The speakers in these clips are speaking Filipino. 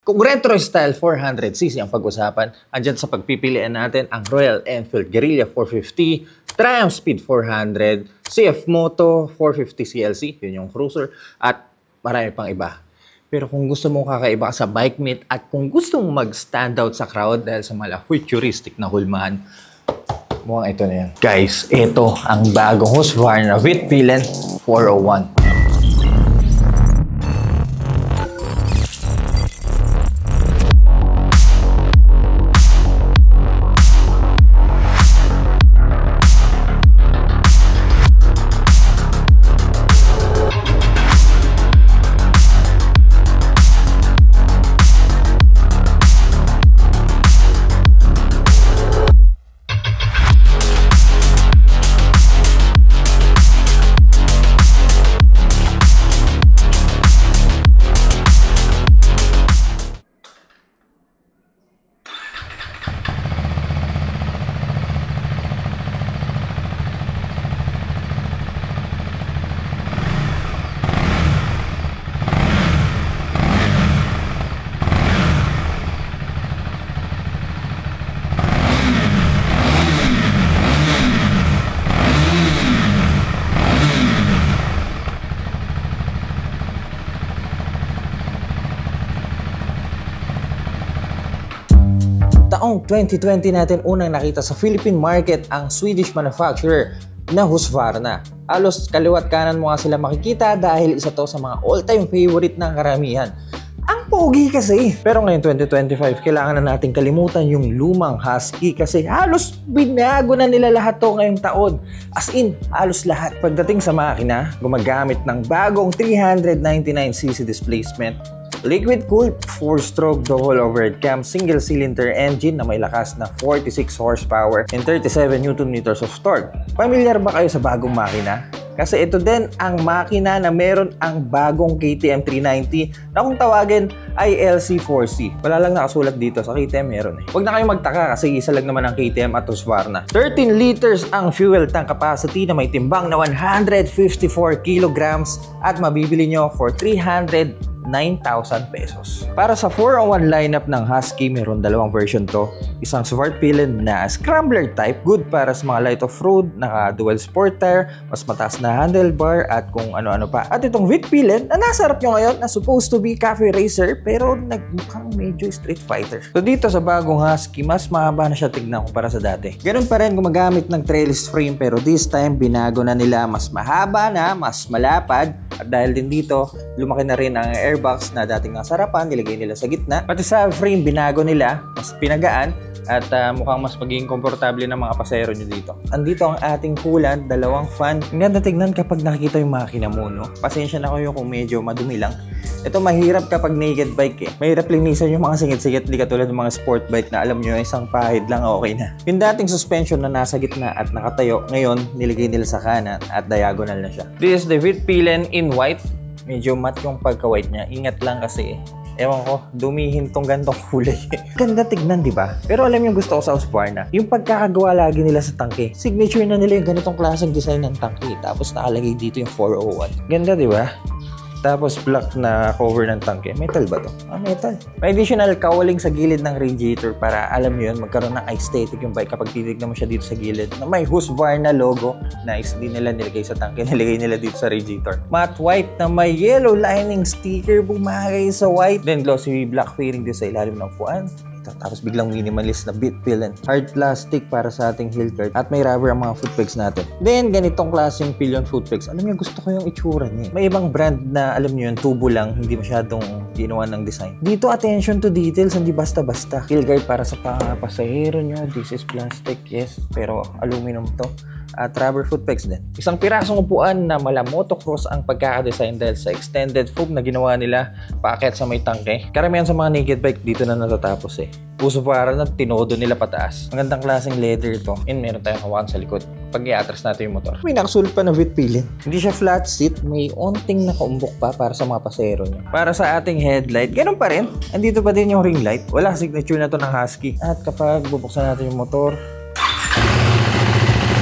Kung retro style 400cc ang pag-usapan, andyan sa pagpipilian natin ang Royal Enfield Guerrilla 450, Triumph Speed 400, CF Moto 450 CLC, yun yung cruiser, at marami pang iba. Pero kung gusto mong kakaiba sa bike meet at kung gusto mong mag-stand out sa crowd dahil sa mala futuristic na hulmahan, mukhang ito na yan. Guys, ito ang bagong Husqvarna Vitpilen 401. Taong 2020 natin unang nakita sa Philippine market ang Swedish manufacturer na Husqvarna. Halos kaliwat kanan mo nga sila makikita dahil isa to sa mga all-time favorite ng karamihan. Ang pogi kasi. Pero ngayon 2025, kailangan na natin kalimutan yung lumang Husky kasi halos binago na nila lahat to ngayong taon. As in, halos lahat. Pagdating sa makina, gumagamit ng bagong 399cc displacement, liquid-cooled 4-stroke double overhead cam single cylinder engine na may lakas na 46 horsepower and 37 Nm of torque. Pamilyar ba kayo sa bagong makina? Kasi ito din ang makina na meron ang bagong KTM 390 na kung tawagin ay LC4C. Wala lang nakasulat dito, sa KTM meron eh. Huwag na kayong magtaka kasi isa lang naman ang KTM at Husqvarna. 13 liters ang fuel tank capacity na may timbang na 154 kilograms at mabibili nyo for 309,000 pesos. Para sa 401 lineup ng Husky, meron dalawang version to. Isang Svartpilen na scrambler type, good para sa mga light off-road, naka dual sport tire, mas mataas na handlebar at kung ano-ano pa. At itong Vitpilen na nasa harap nyo ngayon na supposed to be cafe racer pero nagmukhang medyo street fighter. So dito sa bagong Husky, mas mahaba na siya tignan kumpara sa dati. Ganun pa rin gumagamit ng trellis frame pero this time binago na nila, mas mahaba na, mas malapad. At dahil din dito, lumaki na rin ang airbox na dating nasa harapan, nilagay nila sa gitna. Pati sa frame, binago nila, mas pinagaan at mukhang mas magiging komportable ng mga pasahero nyo dito. Andito ang ating coolant, dalawang fan. Ang ganda tignan kapag nakikita yung makina mo, no? Pasensya na kayo kung medyo madumi lang. Ito mahirap kapag naked bike eh. Mahirap linisan yung mga singit-singit, di katulad ng mga sport bike na alam nyo, isang pahid lang okay na. Yung dating suspension na nasa gitna at nakatayo, ngayon nilagay nila sa kanan at diagonal na siya. This is the Vitpilen in white. Medyo matte yung pagka-white niya. Ingat lang kasi ewan ko, dumihin tong gantong kulay. Ganda tignan, di ba? Pero alam yung gusto ko sa Husqvarna, yung pagkakagawa lagi nila sa tangke. Signature na nila yung ganitong klaseng design ng tangke. Tapos nakalagay dito yung 401. Ganda, di ba? Tapos black na cover ng tangke. Metal ba to? Ah, metal. May additional cowling sa gilid ng radiator para alam mo yun, magkaroon ng aesthetic yung bike kapag titignan mo siya dito sa gilid. Na may Husqvarna logo na din nila nilagay sa tangke, nilagay nila dito sa radiator. Matte white na may yellow lining sticker bumagay sa white. Then glossy black fairing din sa ilalim ng upuan. Tapos biglang minimalist na Vitpilen. Hard plastic para sa ating heel guard. At may rubber ang mga foot pegs natin. Then, ganitong klaseng pillion foot pegs. Alam niyo, gusto ko yung itsura niya. May ibang brand na, alam niyo yun, tubo lang. Hindi masyadong ginawa ng design. Dito, attention to details. Hindi basta-basta. Heel guard para sa pasahero niyo. This is plastic, yes. Pero aluminum to. At rubber foot pegs din. Isang pirasong upuan na mala motocross ang pagkakadesign dahil sa extended foam na ginawa nila paakyat sa may tangke. Karamihan sa mga naked bike dito na natatapos eh. Husqvarna na tinodo nila pataas. Ang gandang klaseng leather ito. And meron tayong hawakan sa likod. Pag i-atras natin yung motor. May nakasulat pa na Vitpilen. Hindi siya flat seat. May onting nakaumbok pa para sa mga pasahero niya. Para sa ating headlight, ganun pa rin. Andito pa din yung ring light. Wala signature na to ng Husky. At kapag bubuksan natin yung motor,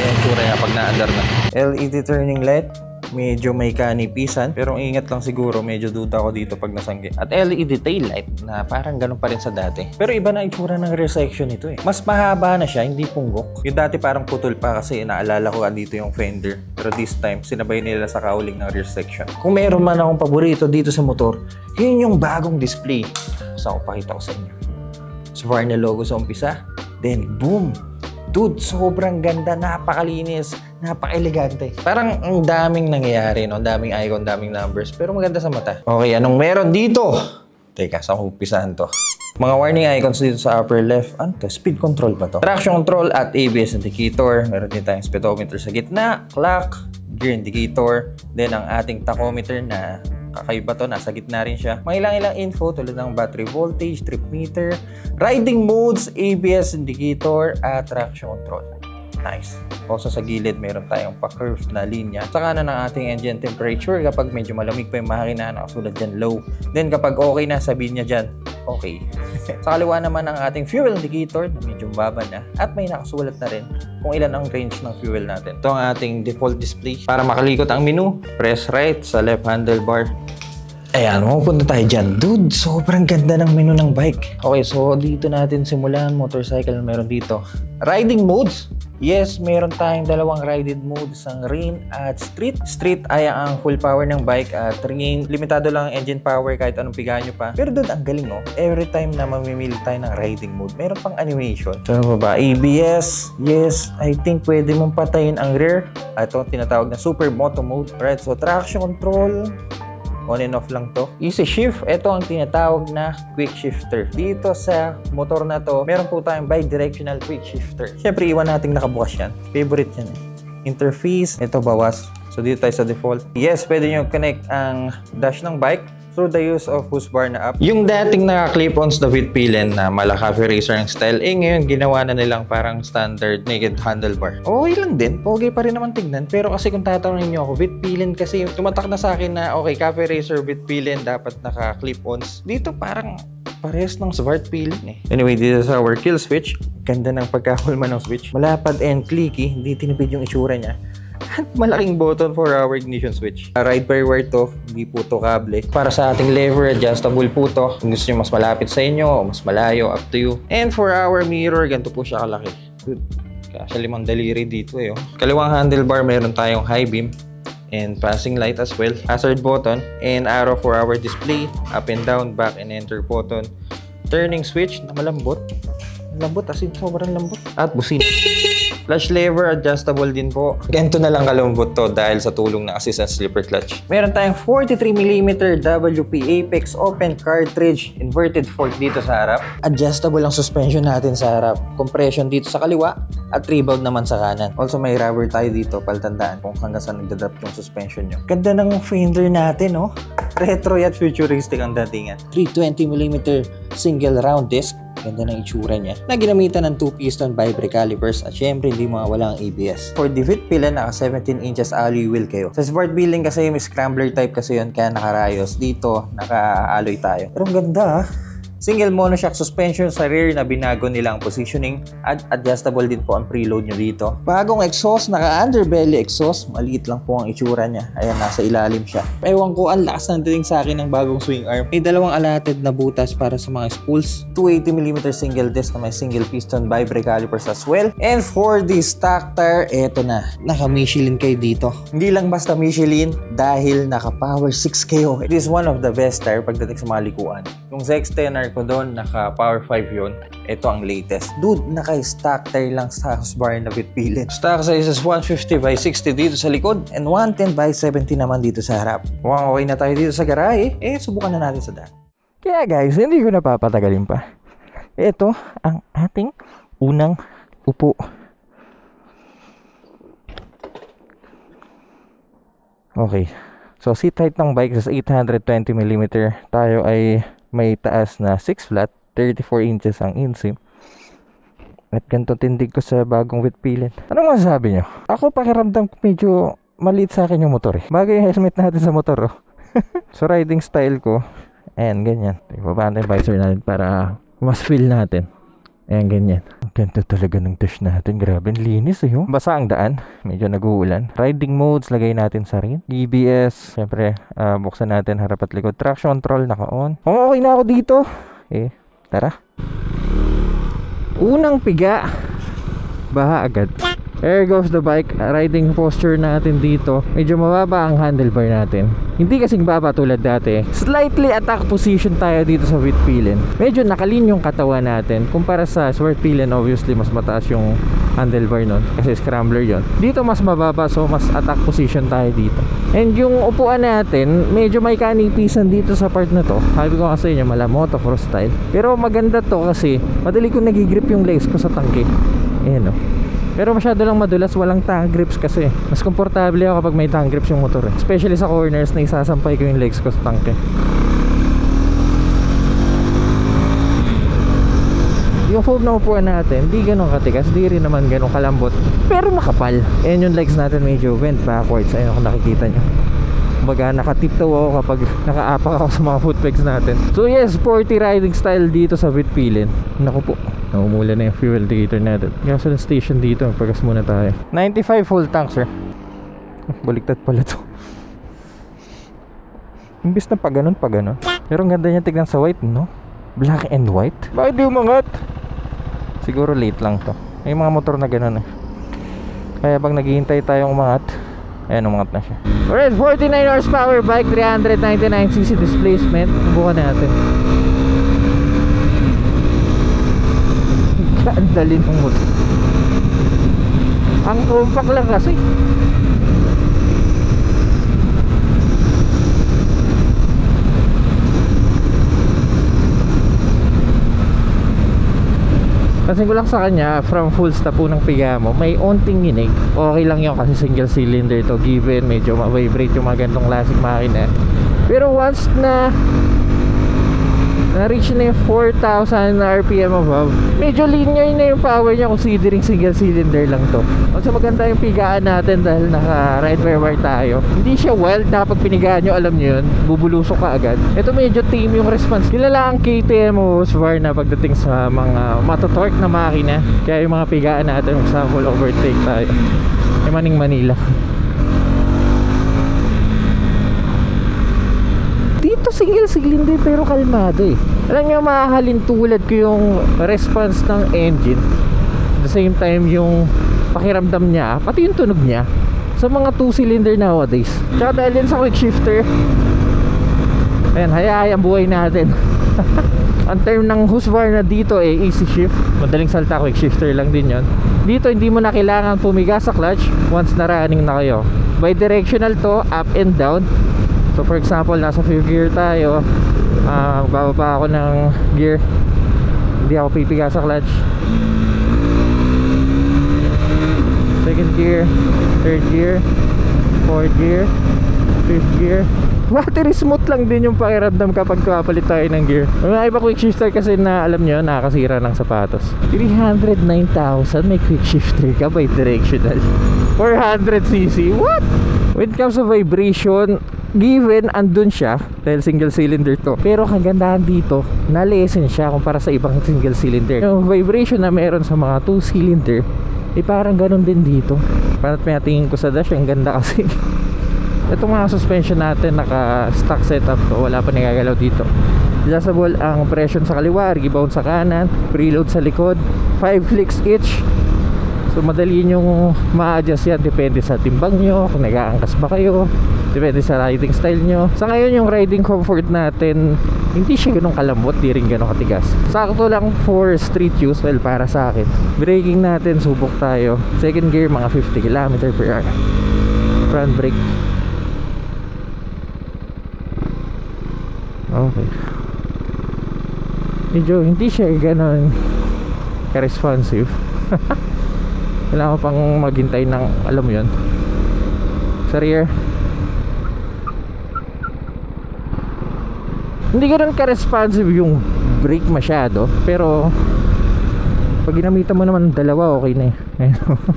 yan tsura niya pag na-under na. LED turning light. medyo may kanipisan. Pero ingat lang siguro, medyo duda ako dito pag nasangge. At LED tail light na parang ganun pa rin sa dati. Pero iba na itsura ng rear section nito eh. Mas mahaba na siya, hindi punggok. Yung dati parang putol pa kasi naalala ko dito yung fender. Pero this time, sinabay nila sa kauling ng rear section. Kung meron man akong paborito dito sa motor, yun yung bagong display. Saan ko pakita ko sa inyo. Husqvarna logo sa umpisa. Then boom! Dude, sobrang ganda, napakalinis, napaka-elegante. Parang ang daming nangyayari, no? Ang daming icon, daming numbers, pero maganda sa mata. Okay, anong meron dito? Teka, saan ko umpisahan to? Mga warning icons dito sa upper left. Ano to? Speed control ba to? Traction control at ABS indicator. Meron din tayong speedometer sa gitna, clock, gear indicator, then ang ating tachometer na kakaiba to, nasa gitna rin siya. May ilang info tulad ng battery voltage, trip meter, riding modes, ABS indicator, at traction control. Nice. Also sa gilid, meron tayong pa-curved na linya. Sa kanan ng ating engine temperature, kapag medyo malamig pa yung makina, nakasulat dyan low. Then kapag okay na, sabihin niya dyan, okay. Sa kaliwa naman ang ating fuel indicator na medyo baba na. At may nakasulat na rin kung ilan ang range ng fuel natin. Ito ang ating default display. Para makalikot ang menu, press right sa left handlebar. Ayan, mapupunta tayo dyan. Dude, sobrang ganda ng menu ng bike. Okay, so dito natin simulan. Motorcycle meron dito. Riding modes. Yes, meron tayong dalawang riding modes, ang rain at street. Street ay ang full power ng bike at rain, limitado lang ang engine power kahit anong pigahan nyo pa. Pero doon ang galing oh. Every time na mamimili tayo ng riding mode, meron pang animation. So ano ba? ABS. Yes, I think pwede mong patayin ang rear. Ito tinatawag na super moto mode. Right, so traction control. On and off lang to. Easy shift, ito ang tinatawag na quick shifter. Dito sa motor na to, meron po tayong bi-directional quick shifter. Siyempre, iwan nating nakabukas yan. Favorite yan eh. Interface, ito bawas. So dito tayo sa default. Yes, pwede nyo connect ang dash ng bike through the use of Husqvarna app. Yung dating naka-clip-ons na with pillion na mala cafe racer ang style, ngayon ginawa na nilang parang standard naked handlebar. Okay lang din, okay pa rin naman tignan. Pero kasi kung tatanungin nyo ako, with pillion kasi tumatak na sa akin na okay, cafe racer with pillion dapat naka-clip-ons. Dito parang parehas ng smart pillion eh. Anyway, dito sa our kill switch, ganda ng pagkahulma ng switch. Malapad and clicky, hindi tinipid yung itsura niya. At malaking button for our ignition switch. Ride-by-wire to, hindi po to kable. Para sa ating lever, adjustable po to. Kung gusto nyo mas malapit sa inyo o mas malayo, up to you. And for our mirror, ganito po siya kalaki. Good. Kasi 5 daliri dito eh. Oh. Kaliwang handlebar, meron tayong high beam and passing light as well. Hazard button and arrow for our display. Up and down, back and enter button. Turning switch na malambot. Lambot as in sobrang lambot. At busin. Clutch lever, adjustable din po. Ganito na lang kalambot to dahil sa tulong ng assistant slipper clutch. Meron tayong 43mm WP Apex open cartridge inverted fork dito sa harap. Adjustable ang suspension natin sa harap. Compression dito sa kaliwa at rebound naman sa kanan. Also may rubber tayo dito, paltandaan kung hanggang saan nagdadrop yung suspension nyo. Ganda ng fender natin, no? Retro at futuristic ang datingan. 320mm single round disc. Ganda ng itsura niya. Na ginamitan ng 2-piston bi-brake calipers at syempre hindi mawala ang ABS. For the fit pila, naka 17 inches alloy wheel kayo. Sa sport building kasi may scrambler type kasi yun kaya nakarayos. Dito, naka-alloy tayo. Pero ang ganda ah. Single monoshock suspension sa rear na binago nila ang positioning at adjustable din po ang preload nyo dito. Bagong exhaust, naka-underbelly exhaust. Maliit lang po ang itsura niya. Ayan, nasa ilalim siya. Ewan ko, ang lakas ng dating sa akin ng bagong swing arm. May dalawang allotted na butas para sa mga spools. 280mm single disc na may single piston bi-brake calipers as well. And for the stock tire, eto na. Naka-Michelin kayo dito. Hindi lang basta Michelin dahil naka-Power 6 kayo. It is one of the best tire pagdating sa mga likuan. Yung sa extender ko doon, naka Power 5 yun. Ito ang latest. Dude, naka-stock tire lang sa Husqvarna with pillion. Stock size is 150/60 dito sa likod and 110/70 naman dito sa harap. Mukhang okay na tayo dito sa garahe. Subukan na natin sa daan. Kaya guys, hindi ko na papatagalin pa. Ito ang ating unang upo. Okay. So, seat height ng bike is 820mm. Tayo ay may taas na 6 flat, 34 inches ang inseam. At ganito tindig ko sa bagong with pillion. Anong masasabi nyo? Ako pakiramdam medyo maliit sa akin yung motor eh. Bagay yung helmet natin sa motor oh. So riding style ko, ayan ganyan. Ibaba natin yung visor natin para mas feel natin. Ayan ganyan. Ganda talaga ng dash natin. Grabe, linis eh. Oh. Basa ang daan. Medyo nag-uulan. Riding modes, lagay natin sa rin. EBS, syempre, buksan natin harap at likod. Traction control, naka-on. Oh, okay na ako dito. Tara. Unang piga. Baha agad. There goes the bike. Riding posture natin dito. Medyo mababa ang handlebar natin. Hindi kasing baba tulad dati. Slightly attack position tayo dito sa Whitpilin. Medyo nakalin yung katawan natin. Kumpara sa Swartpilin, obviously mas mataas yung handlebar nun. Kasi scrambler yon. Dito mas mababa, so mas attack position tayo dito. And yung upuan natin, medyo may kanipisan dito sa part na to. Sabi ko kasi inyo, mala motocross style. Pero maganda to kasi madali kong nagigrip yung legs ko sa tangke. Ayan o. Pero masyado lang madulas, walang tongue grips kasi. Mas komportable ako kapag may tongue grips yung motor eh. Especially sa corners na isasampay ko yung legs ko sa tangke. Yung foam na upuan natin, di ganun katigas, di rin naman ganun kalambot, pero makapal. Ayan yung legs natin, medyo bent backwards. Ayun kung nakikita nyo. Kumbaga nakatiptoe ako kapag nakaapak ako sa mga foot pegs natin. So yes, sporty riding style dito sa Whitpilin. Naku po, naumula na yung fuel indicator natin. Gasoline station dito, pagkas muna tayo. 95 full tank sir. Baliktad pala to. Imbis na pag ganun. Pero ang ganda niya tignan sa white, no? Black and white. Bakit di umangat? Siguro late lang to. May mga motor na ganun eh. Kaya pag naghihintay tayong umangat, ayan, umangat na siya. Alright, 49 horsepower bike, 399cc displacement. Subukan natin. Ang dali ng motor. Ang compact lang kasi. Pansin ko lang sa kanya, from full stop po ng piga mo, may onting ginig. Okay lang yun kasi single cylinder to, given medyo ma-vibrate yung mga gantong classic makina. Pero once na na-reach na yung 4,000 RPM above, medyo linear na yung power niya considering single cylinder lang to. Kasi maganda yung pigaan natin dahil naka ride by wire tayo. Hindi siya wild na pag pinigaan nyo, alam nyo yun, bubulusok ka agad. Ito medyo tame yung response. Kilala ang KTM o Husqvarna pagdating sa mga matotorque na makina. Kaya yung mga pigaan natin, example, overtake tayo. Maning Manila. Dito single cylinder pero kalmado eh. Alam nyo, makahalin tulad ko yung response ng engine. At the same time yung pakiramdam niya, pati yung tunog niya sa mga 2 cylinder nowadays. Tsaka dahil din sa quick shifter, ayan, hayay ang buhay natin. Ang term ng Husqvarna dito easy shift. Madaling salta, quick shifter lang din yon. Dito hindi mo na kailangan pumiga sa clutch once na running na kayo. Bi-directional to, up and down. So for example, nasa 5th gear tayo, bababa ako ng gear, hindi ako pipiga sa clutch. Second gear, third gear, fourth gear, fifth gear. Battery smooth lang din yung pakiramdam kapag kapalit tayo ng gear. May iba quick shifter kasi na alam nyo, nakakasira ng sapatos. 309,000 may quick shifter ka by directional. 400cc, what? When it comes to vibration, given andun siya dahil single cylinder to, pero kagandahan dito, na-lessen siya kumpara sa ibang single cylinder. Yung vibration na meron sa mga 2 cylinder, parang ganun din dito. Parang tingin ko sa dash, ang ganda kasi. Itong mga suspension natin, naka stock setup to, wala pa nagagalaw dito. Adjustable ang presyon sa kaliwa, rebound sa kanan, preload sa likod, 5 clicks each. So madali nyo ma-adjust yan, depende sa timbang nyo, kung nag-aangkas ba kayo, depende sa riding style nyo. Sa ngayon yung riding comfort natin, hindi siya ganun kalambot, di rin ganun katigas. Sakto lang for street use, well para sa akin. Braking natin, subok tayo. Second gear, mga 50 km/h. Front brake. Okay. Medyo hindi siya ganun ka-responsive. Kailangan pang maghintay ng, alam mo yun, sa rear. Hindi ganun ka-responsive yung brake masyado, pero Pag ginamitan mo naman dalawa, okay na eh.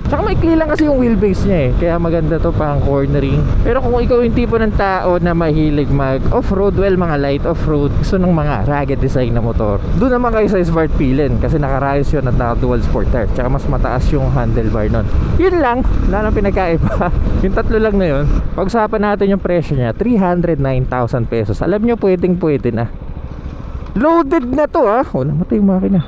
Tsaka maikli lang kasi yung wheelbase niya eh, kaya maganda to pang cornering. Pero kung ikaw yung tipo ng tao na mahilig mag off-road, well, mga light off-road, gusto ng mga rugged design na motor, doon naman kayo sa Smart Pilin kasi naka-Rayos yun at naka-dual sport tire. Tsaka mas mataas yung handlebar nun. Yun lang, wala nang pinagkaiba. Yung tatlo lang na yun. Pag-usapan natin yung presyo niya, 309,000 pesos. Alam nyo, pwede na. Loaded na to ah. Oh, namatay yung makina.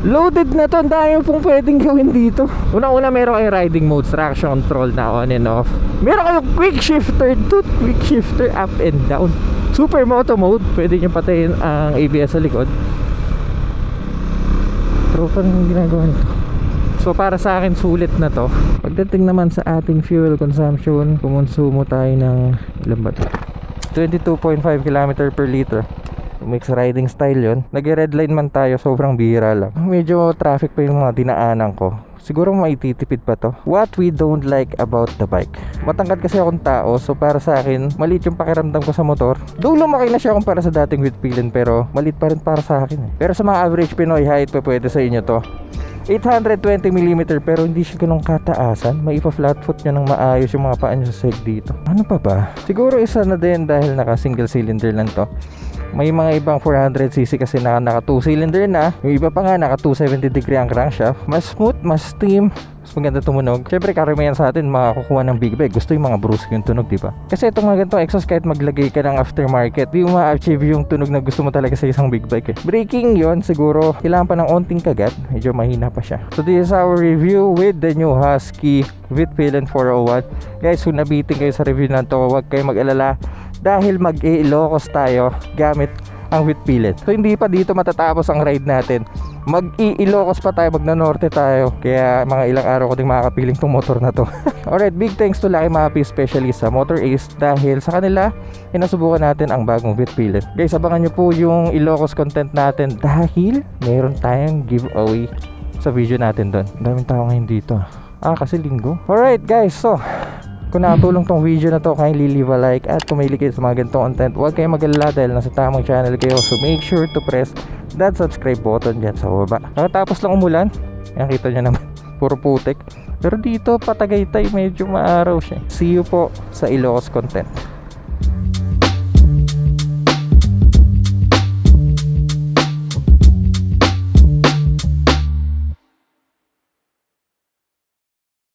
Loaded na to, ang dami pong pwedeng gawin dito. Unang-una meron kayong riding modes, traction control na on and off. Meron kayong quick shifter, quick shifter up and down. Super moto mode, pwede nyo patayin ang ABS sa likod. Tropa nang ginagawa nito. So para sa akin sulit na to. Pagdating naman sa ating fuel consumption, kumonsumo tayo ng ilan ba to? 22.5 km per liter. Mix riding style yon. Nag-redline man tayo, sobrang bihira lang. Medyo traffic pa yung mga dinaanan ko. Siguro maititipid pa to. What we don't like about the bike, matangkad kasi akong tao, so para sa akin maliit yung pakiramdam ko sa motor. Though lumaki na siya kumpara sa dating Wheatpilin, pero maliit pa rin para sa akin eh. Pero sa mga average Pinoy height pa pwede sa inyo to. 820mm pero hindi siya ganong kataasan. May ipa-flat foot nyo ng maayos yung mga paa nyo sa seg dito. Ano pa ba? Siguro isa na din dahil naka single cylinder lang to. May mga ibang 400cc kasi naka 2 cylinder na. Yung iba pa nga naka 270 degree ang crankshaft. Mas smooth, mas steam, mas maganda tumunog. Siyempre karamihan sa atin makakukuha ng big bag. Gusto yung mga brusque yung tunog, diba? Kasi itong mga ganitong exhaust kahit maglagay ka ng aftermarket, di mo ma-achieve yung tunog na gusto mo talaga sa isang big bike eh. Braking yon siguro kailangan pa ng onting kagat. Medyo mahina pa siya. So this is our review with the new Husky Wheatpilin 401. Guys, kung nabitin kayo sa review na to, huwag kayo mag-alala dahil mag-i-Ilocos tayo gamit ang Wheatpilin. So hindi pa dito matatapos ang ride natin. Mag-i-Ilocos pa tayo, magna-norte tayo. Kaya mga ilang araw ko ding makakapiling tong motor na to. Alright, big thanks to Lucky Mappy, especially sa Motor Ace, dahil sa kanila inasubukan natin ang bagong Wheatpilin. Guys, abangan nyo po yung Ilocos content natin dahil meron tayong giveaway sa video natin doon. Daming tao ngayon dito. Kasi linggo. Alright guys, so kung nakatulong tong video na to, kindly leave a like. At kung mahilig kayo sa mga ganitong content, huwag kayong mag-alala dahil nasa tamang channel kayo. So make sure to press that subscribe button dyan sa baba. Nakatapos lang umulan. Yan, kita nyo naman, puro putik. Pero dito, Patagaytay, medyo maaraw siya. See you po sa Ilocos content.